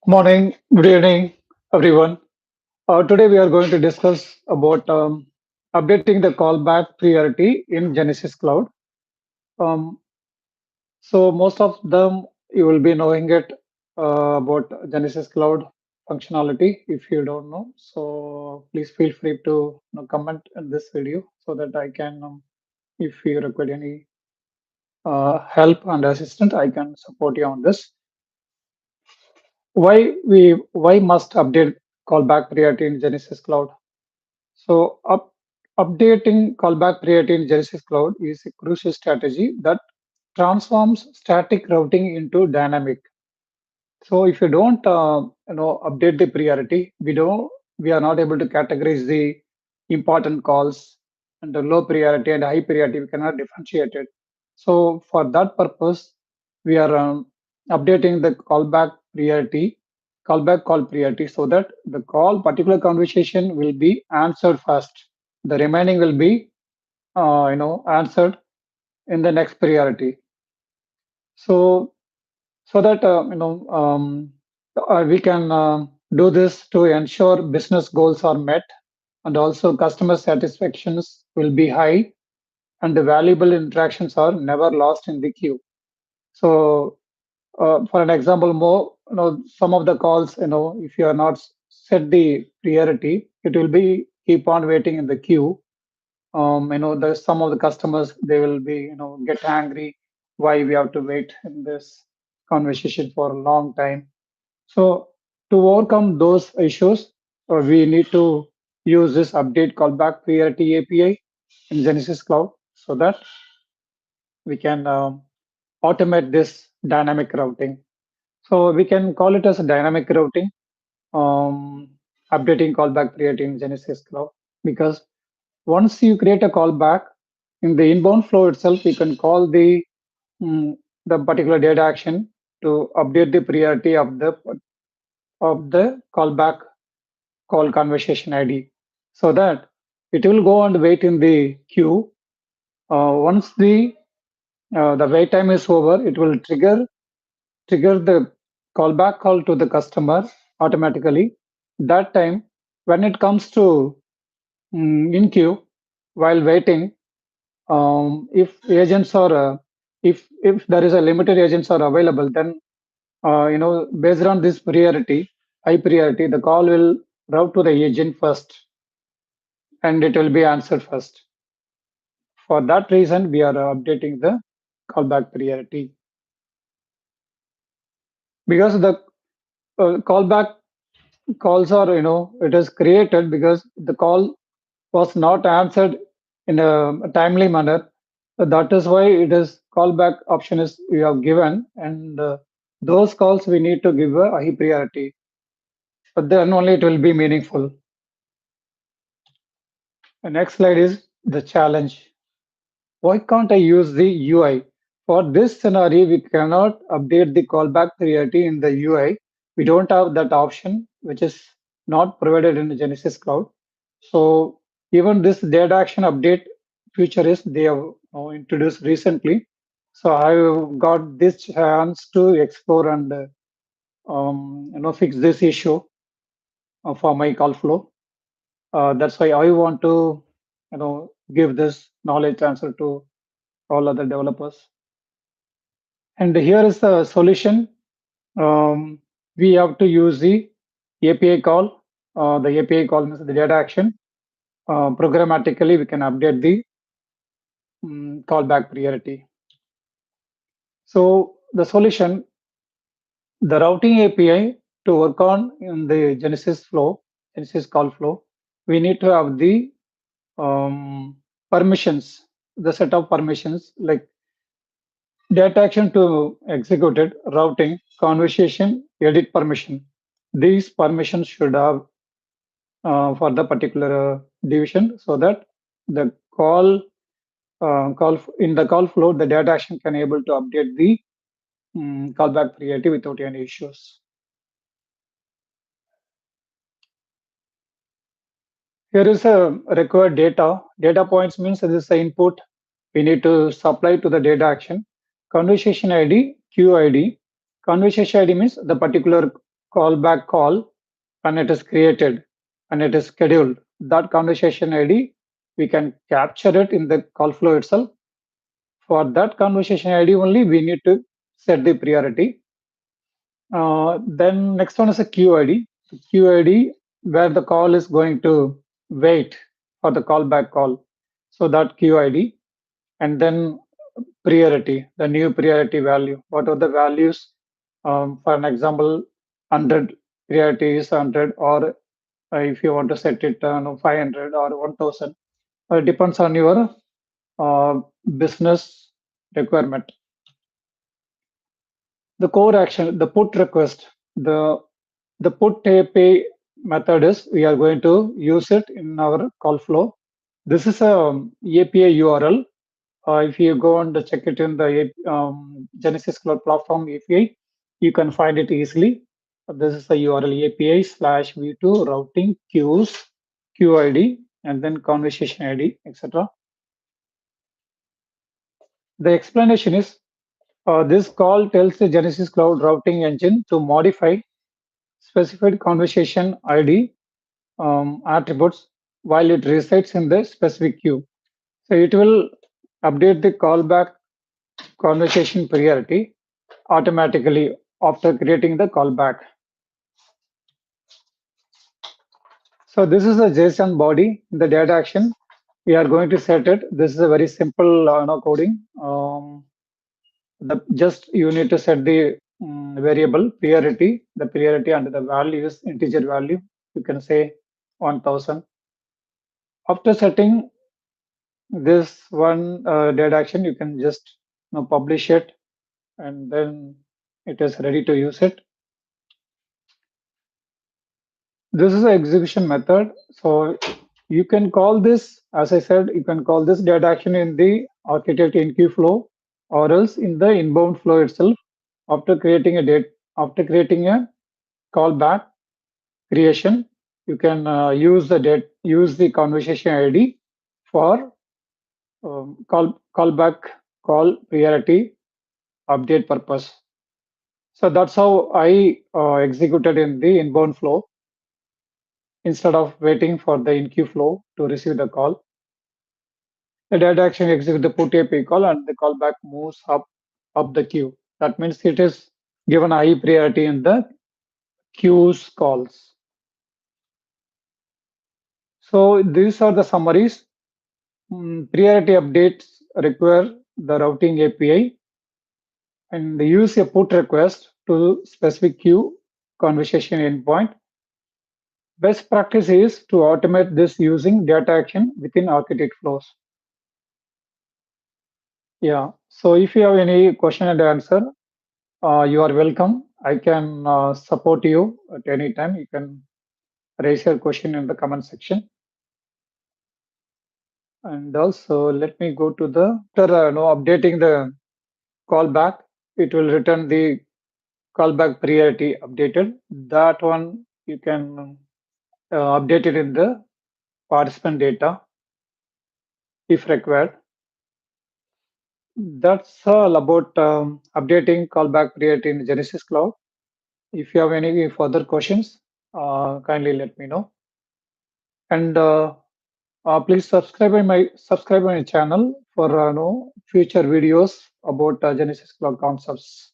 Morning, good evening, everyone. Today we are going to discuss about updating the callback priority in Genesys Cloud. Um, so most of them you will be knowing it about Genesys Cloud functionality. If you don't know, so please feel free to comment in this video so that I can, if you require any help and assistance, I can support you on this. Why must update callback priority in Genesys Cloud? So updating callback priority in Genesis Cloud is a crucial strategy that transforms static routing into dynamic. So if you don't update the priority, we are not able to categorize the important calls and the low priority and high priority. We cannot differentiate it. So for that purpose, we are updating the callback call priority, so that the call particular conversation will be answered first. The remaining will be answered in the next priority. So so that we can do this to ensure business goals are met, and also customer satisfactions will be high, and the valuable interactions are never lost in the queue. So for an example, more some of the calls, if you are not set the priority, it will be keep on waiting in the queue. The some of the customers, they will be get angry why we have to wait in this conversation for a long time. So to overcome those issues, we need to use this update callback priority API in Genesis Cloud, so that we can automate this dynamic routing. So we can call it as a dynamic routing, um, updating callback priority in Genesis Cloud, because once you create a callback in the inbound flow itself, you can call mm, the particular data action to update the priority of the callback call conversation ID, so that it will go and wait in the queue. Once the wait time is over, it will trigger the callback call to the customer automatically. That time, when it comes to in queue, while waiting, if agents are if there is a limited agents are available, then based on this priority, high priority, the call will route to the agent first, and it will be answered first. For that reason, we are updating the callback priority, because the callback calls are, it is created because the call was not answered in a timely manner. So that is why it is callback option is we have given, and those calls we need to give a high priority. But then only it will be meaningful. The next slide is the challenge. Why can't I use the UI? For this scenario, we cannot update the callback priority in the UI. We don't have that option, which is not provided in the Genesis Cloud. So even this data action update feature is they have introduced recently. So I got this chance to explore and fix this issue for my call flow. That's why I want to give this knowledge transfer to all other developers. And here is the solution. Um, we have to use the API call. The API call means the data action. Programmatically, we can update the callback priority. So the solution, the routing API, to work on in the Genesis call flow, we need to have the permissions, the set of permissions like data action to executed, routing, conversation, edit permission. These permissions should have for the particular division, so that the in the call flow, the data action can able to update the callback priority without any issues. Here is a required data. Data points means this is the input we need to supply to the data action. Conversation ID, queueID. Conversation ID means the particular callback call when it is created and it is scheduled. That conversation ID, we can capture it in the call flow itself. For that conversation ID only, we need to set the priority. Then next one is a queueID. queueID where the call is going to wait for the callback call. So that queueID, and then priority, the new priority value. What are the values? For an example, 100 priority is 100, or if you want to set it 500 or 1000. It depends on your uh, business requirement. The core action, the put request, the put API method is we are going to use it in our call flow. This is a API URL. If you go and check it in the Genesys Cloud Platform API, you can find it easily. This is the URL API/v2 routing queues, queueID, and then conversation ID, etc. The explanation is this call tells the Genesys Cloud routing engine to modify specified conversation ID attributes while it resides in the specific queue. So it will update the callback conversation priority automatically after creating the callback. So this is a JSON body, the data action. We are going to set it. This is a very simple coding. Just you need to set the variable priority, the priority and the value is integer value. You can say 1000. After setting this one data action, you can just publish it, and then it is ready to use it. This is an execution method. So you can call this, as I said, you can call this data action in the architect in queue flow, or else in the inbound flow itself. After creating after creating a callback creation, you can use the conversation ID for callback call priority update purpose. So that's how I executed in the inbound flow instead of waiting for the in-queue flow to receive the call. The data action executes the put API call and the callback moves up the queue. That means it is given high priority in the queues calls. So these are the summaries. Priority updates require the routing API and use a put request to specific queue conversation endpoint. Best practice is to automate this using data action within architect flows. Yeah. So if you have any question and answer, you are welcome. I can support you at any time. You can raise your question in the comment section. And also, let me go to the after updating the callback, it will return the callback priority updated. That one you can update it in the participant data if required. That's all about updating callback priority in Genesys Cloud. If you have any further questions, kindly let me know. And please subscribe my channel for future videos about Genesys Cloud concepts.